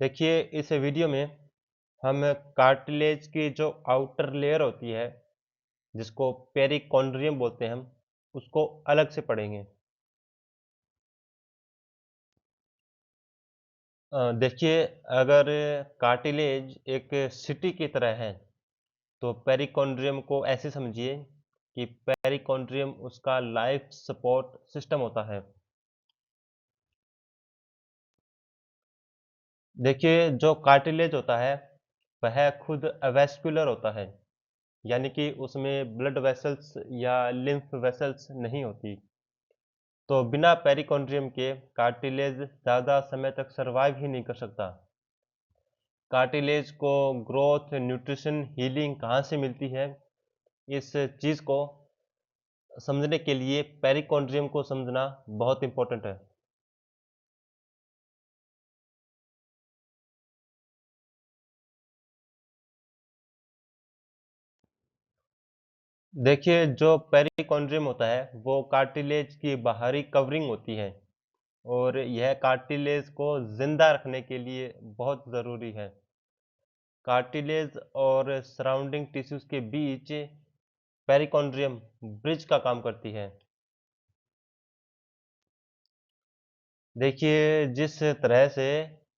देखिए इस वीडियो में हम कार्टिलेज की जो आउटर लेयर होती है जिसको पेरिकॉन्ड्रियम बोलते हैं हम उसको अलग से पढ़ेंगे। देखिए अगर कार्टिलेज एक सिटी की तरह है तो पेरिकॉन्ड्रियम को ऐसे समझिए कि पेरिकॉन्ड्रियम उसका लाइफ सपोर्ट सिस्टम होता है। देखिए जो कार्टिलेज होता है वह खुद अवेस्कुलर होता है, यानी कि उसमें ब्लड वेसल्स या लिम्फ वेसल्स नहीं होती। तो बिना पेरिकॉन्ड्रियम के कार्टिलेज ज़्यादा समय तक सरवाइव ही नहीं कर सकता। कार्टिलेज को ग्रोथ, न्यूट्रिशन, हीलिंग कहाँ से मिलती है, इस चीज़ को समझने के लिए पेरिकॉन्ड्रियम को समझना बहुत इम्पोर्टेंट है। देखिए जो पेरिकॉन्ड्रियम होता है वो कार्टिलेज की बाहरी कवरिंग होती है और यह कार्टिलेज को जिंदा रखने के लिए बहुत ज़रूरी है। कार्टिलेज और सराउंडिंग टिश्यूज के बीच पेरिकॉन्ड्रियम ब्रिज का काम करती है। देखिए जिस तरह से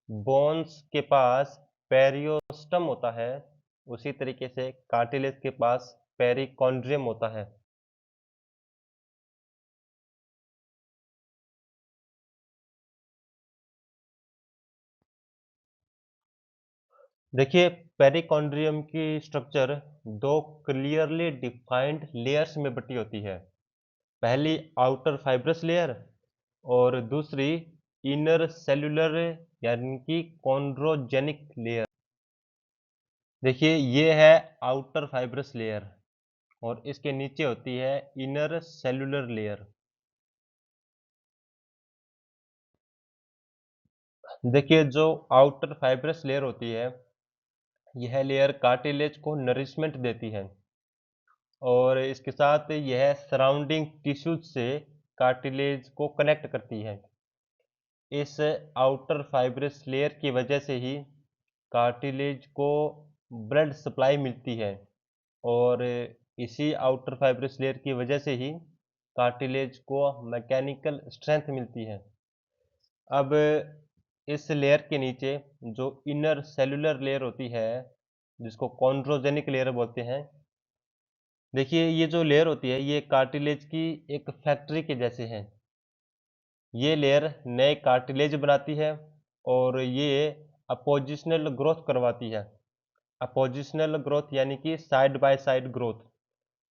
बोन्स के पास पेरियोस्टम होता है उसी तरीके से कार्टिलेज के पास पेरिकॉन्ड्रियम होता है। देखिए पेरिकॉन्ड्रियम की स्ट्रक्चर दो क्लियरली डिफाइंड लेयर्स में बटी होती है। पहली आउटर फाइब्रस लेयर और दूसरी इनर सेल्यूलर यानी कि कॉन्ड्रोजेनिक लेयर। देखिए ये है आउटर फाइब्रस लेयर और इसके नीचे होती है इनर सेल्यूलर लेयर। देखिए जो आउटर फाइब्रस लेयर होती है यह लेयर कार्टिलेज को नरिशमेंट देती है और इसके साथ यह सराउंडिंग टिश्यूज से कार्टिलेज को कनेक्ट करती है। इस आउटर फाइब्रस लेयर की वजह से ही कार्टिलेज को ब्लड सप्लाई मिलती है और इसी आउटर फाइब्रस लेयर की वजह से ही कार्टिलेज को मैकेनिकल स्ट्रेंथ मिलती है। अब इस लेयर के नीचे जो इनर सेलुलर लेयर होती है जिसको कॉन्ड्रोजेनिक लेयर बोलते हैं। देखिए ये जो लेयर होती है ये कार्टिलेज की एक फैक्ट्री के जैसे है। ये लेयर नए कार्टिलेज बनाती है और ये अपोजिशनल ग्रोथ करवाती है। अपोजिशनल ग्रोथ यानी कि साइड बाय साइड ग्रोथ।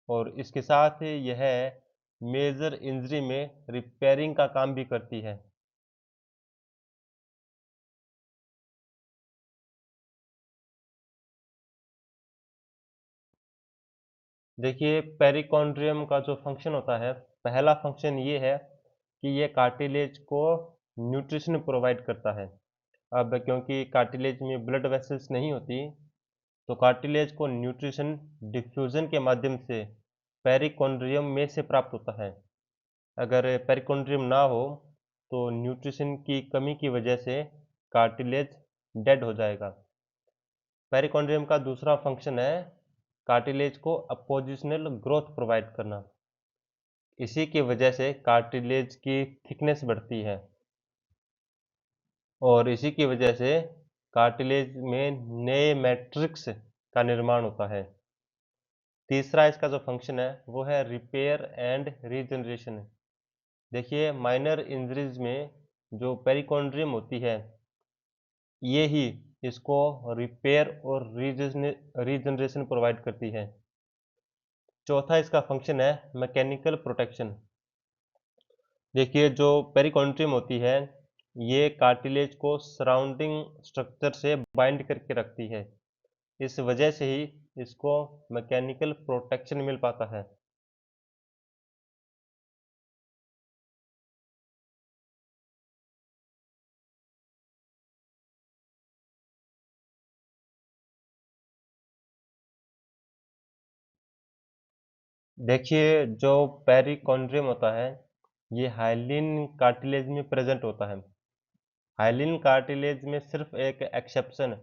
और इसके साथ यह मेजर इंजरी में रिपेयरिंग का काम भी करती है। देखिए पेरिकॉन्ड्रियम का जो फंक्शन होता है पहला फंक्शन ये है कि ये कार्टिलेज को न्यूट्रिशन प्रोवाइड करता है। अब क्योंकि कार्टिलेज में ब्लड वेसल्स नहीं होती तो कार्टिलेज को न्यूट्रिशन डिफ्यूजन के माध्यम से पेरिकॉन्ड्रियम में से प्राप्त होता है। अगर पेरिकॉन्ड्रियम ना हो तो न्यूट्रिशन की कमी की वजह से कार्टिलेज डेड हो जाएगा। पेरिकॉन्ड्रियम का दूसरा फंक्शन है कार्टिलेज को अपोजिशनल ग्रोथ प्रोवाइड करना। इसी की वजह से कार्टिलेज की थिकनेस बढ़ती है और इसी की वजह से कार्टिलेज में नए मैट्रिक्स का निर्माण होता है। तीसरा इसका जो फंक्शन है वो है रिपेयर एंड रीजनरेशन। देखिए माइनर इंजरीज में जो पेरिकॉन्ड्रियम होती है ये ही इसको रिपेयर और रीजनरेशन प्रोवाइड करती है। चौथा इसका फंक्शन है मैकेनिकल प्रोटेक्शन। देखिए जो पेरिकॉन्ट्रियम होती है ये कार्टिलेज को सराउंडिंग स्ट्रक्चर से बाइंड करके रखती है। इस वजह से ही इसको मैकेनिकल प्रोटेक्शन मिल पाता है। देखिए जो पेरिकॉन्ड्रियम होता है ये हाइलिन कार्टिलेज में प्रेजेंट होता है हाइलिन कार्टिलेज में सिर्फ एक एक्सेप्शन,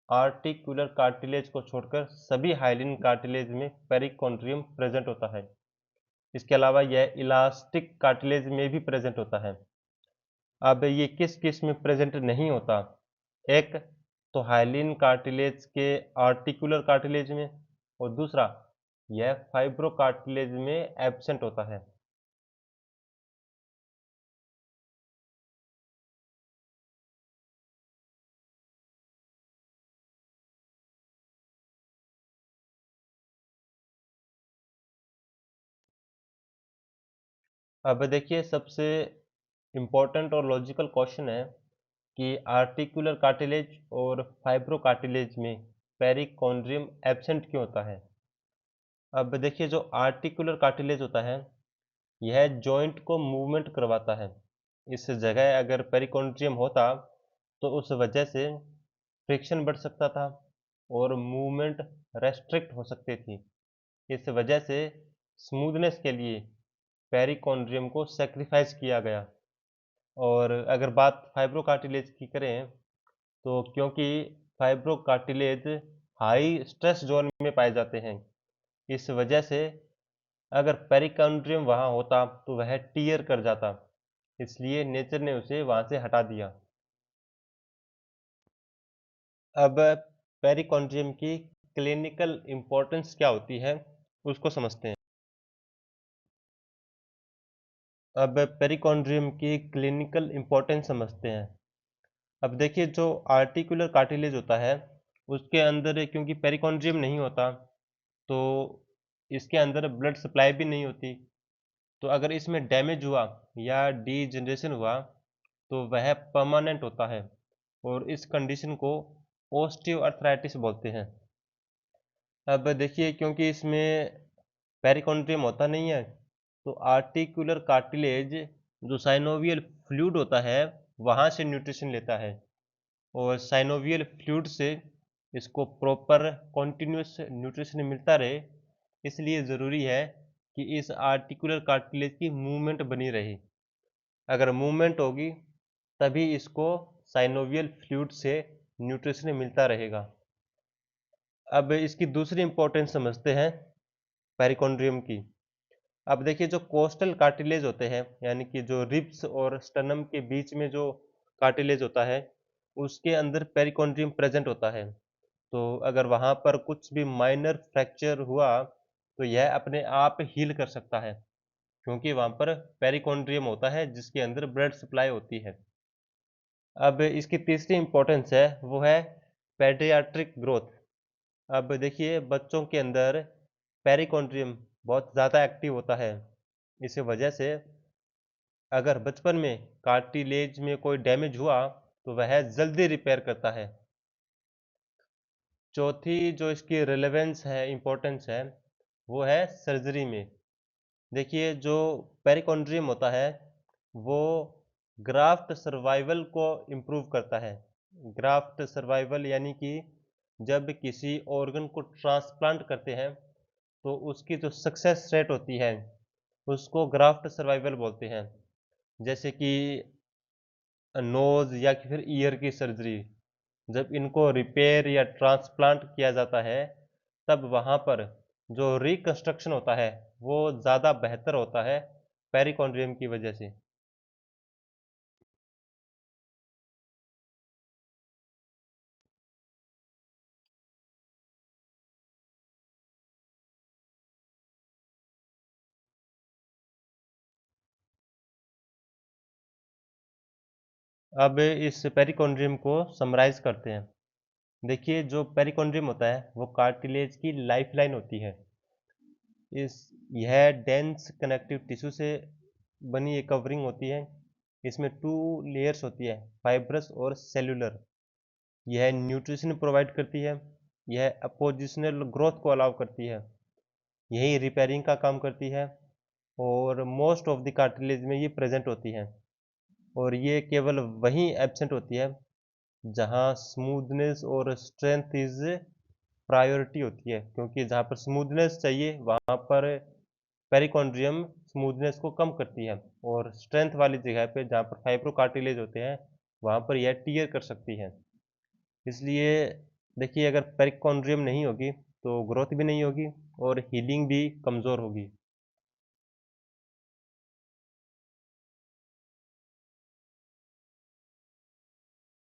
आर्टिकुलर कार्टिलेज को छोड़कर सभी हाइलिन कार्टिलेज में पेरिकॉन्ड्रियम प्रेजेंट होता है। इसके अलावा यह इलास्टिक कार्टिलेज में भी प्रेजेंट होता है। अब ये किस किस में प्रेजेंट नहीं होता? एक तो हाइलिन कार्टिलेज के आर्टिकुलर कार्टिलेज में, और दूसरा यह फाइब्रो कार्टिलेज में एब्सेंट होता है। अब देखिए, सबसे इम्पोर्टेंट और लॉजिकल क्वेश्चन है कि आर्टिकुलर कार्टिलेज और फाइब्रो कार्टिलेज में पेरिकॉन्ड्रियम एब्सेंट क्यों होता है? अब देखिए, जो आर्टिकुलर कार्टिलेज होता है यह जॉइंट को मूवमेंट करवाता है। इस जगह अगर पेरिकॉन्ड्रियम होता तो उस वजह से फ्रिक्शन बढ़ सकता था और मूवमेंट रेस्ट्रिक्ट हो सकती थी। इस वजह से स्मूथनेस के लिए पेरिकॉन्ड्रियम को सेक्रीफाइस किया गया। और अगर बात फाइब्रो कार्टिलेज की करें तो क्योंकि fibro cartilage high stress zone में पाए जाते हैं, इस वजह से अगर पेरिकॉन्ड्रियम वहाँ होता तो वह टीयर कर जाता, इसलिए नेचर ने उसे वहाँ से हटा दिया। अब पेरिकॉन्ड्रियम की क्लिनिकल इम्पोर्टेंस क्या होती है उसको समझते हैं। अब पेरिकॉन्ड्रियम की क्लिनिकल इम्पोर्टेंस समझते हैं। अब देखिए, जो आर्टिकुलर कार्टिलेज होता है उसके अंदर क्योंकि पेरिकॉन्ड्रियम नहीं होता तो इसके अंदर ब्लड सप्लाई भी नहीं होती। तो अगर इसमें डैमेज हुआ या डीजनरेशन हुआ तो वह परमानेंट होता है, और इस कंडीशन को ओस्टियोआर्थराइटिस बोलते हैं। अब देखिए, क्योंकि इसमें पेरिकॉन्ड्रियम होता नहीं है तो आर्टिकुलर कार्टिलेज जो साइनोवियल फ्लूइड होता है वहाँ से न्यूट्रिशन लेता है, और साइनोवियल फ्लूइड से इसको प्रॉपर कॉन्टिन्यूस न्यूट्रिशन मिलता रहे, इसलिए ज़रूरी है कि इस आर्टिकुलर कार्टिलेज की मूवमेंट बनी रहे। अगर मूवमेंट होगी तभी इसको साइनोवियल फ्लूइड से न्यूट्रिशन मिलता रहेगा। अब इसकी दूसरी इंपॉर्टेंस समझते हैं पेरिकॉन्ड्रियम की। अब देखिए, जो कोस्टल कार्टिलेज होते हैं यानी कि जो रिब्स और स्टर्नम के बीच में जो कार्टिलेज होता है उसके अंदर पेरिकॉन्ड्रियम प्रेजेंट होता है। तो अगर वहाँ पर कुछ भी माइनर फ्रैक्चर हुआ तो यह अपने आप हील कर सकता है, क्योंकि वहाँ पर पेरिकॉन्ड्रियम होता है जिसके अंदर ब्लड सप्लाई होती है। अब इसकी तीसरी इंपॉर्टेंस है वो है पेडियाट्रिक ग्रोथ। अब देखिए, बच्चों के अंदर पेरिकॉन्ड्रियम बहुत ज़्यादा एक्टिव होता है। इस वजह से अगर बचपन में कार्टिलेज में कोई डैमेज हुआ तो वह जल्दी रिपेयर करता है। चौथी जो इसकी रिलेवेंस है, इम्पोर्टेंस है, वो है सर्जरी में। देखिए, जो पेरिकॉन्ड्रियम होता है वो ग्राफ्ट सर्वाइवल को इम्प्रूव करता है। ग्राफ्ट सर्वाइवल यानी कि जब किसी ऑर्गन को ट्रांसप्लांट करते हैं तो उसकी जो सक्सेस रेट होती है उसको ग्राफ्ट सर्वाइवल बोलते हैं। जैसे कि नोज या फिर ईयर की सर्जरी, जब इनको रिपेयर या ट्रांसप्लांट किया जाता है तब वहाँ पर जो रिकंस्ट्रक्शन होता है वो ज़्यादा बेहतर होता है पेरिकॉन्ड्रियम की वजह से। अब इस पेरिकॉन्ड्रियम को समराइज करते हैं। देखिए, जो पेरिकॉन्ड्रियम होता है वो कार्टिलेज की लाइफलाइन होती है। इस यह डेंस कनेक्टिव टिश्यू से बनी एक कवरिंग होती है। इसमें टू लेयर्स होती है, फाइब्रस और सेल्यूलर। यह न्यूट्रिशन प्रोवाइड करती है, यह अपोजिशनल ग्रोथ को अलाउ करती है, यही रिपेयरिंग का काम करती है, और मोस्ट ऑफ द कार्टिलेज में ये प्रेजेंट होती है। और ये केवल वहीं एब्सेंट होती है जहाँ स्मूथनेस और स्ट्रेंथ इज प्रायोरिटी होती है, क्योंकि जहाँ पर स्मूथनेस चाहिए वहाँ पर पेरिकॉन्ड्रियम स्मूथनेस को कम करती है, और स्ट्रेंथ वाली जगह पे जहाँ पर फाइब्रो कार्टिलेज होते हैं वहाँ पर यह टियर कर सकती है। इसलिए देखिए, अगर पेरिकोन्ड्रियम नहीं होगी तो ग्रोथ भी नहीं होगी और हीलिंग भी कमज़ोर होगी।